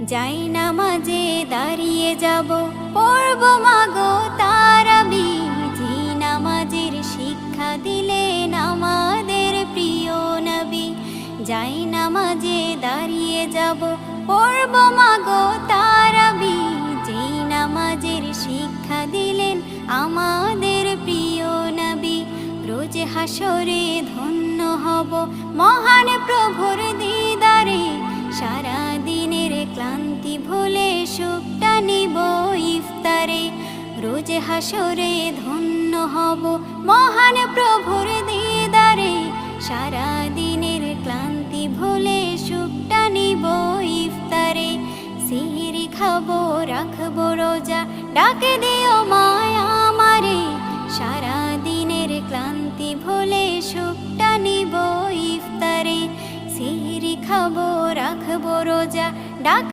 যাই নামাজে দাঁড়িয়ে যাব, পড়ব মাগো তারাবি। যে নামাজের শিক্ষা দিলেন আমাদের প্রিয় নবী। যাই নামাজে দাঁড়িয়ে যাব, পড়ব মাগো তারাবি। যে নামাজের শিক্ষা দিলেন আমাদের প্রিয় নবী। রোজ হাসরে ধন্য হব মহান প্রভুর দিদারে। সারা দিনের ক্লান্তি ভুলে সুখটা নিব ইফতারে। রোজ হাসরে ধন্য হব মহান প্রভুর দিদারে। সারা দিনের ক্লান্তি ভুলে সুখটা নিব ইফতারে। সিহরি খাবো রাখবো রোজা, ডাকে দিও মায়া আমারে। সারা দিনের ক্লান্তি ভুলে সুখটা নিব ইফতারে। সিহরি খাবো রাখবো রোজা, ডাক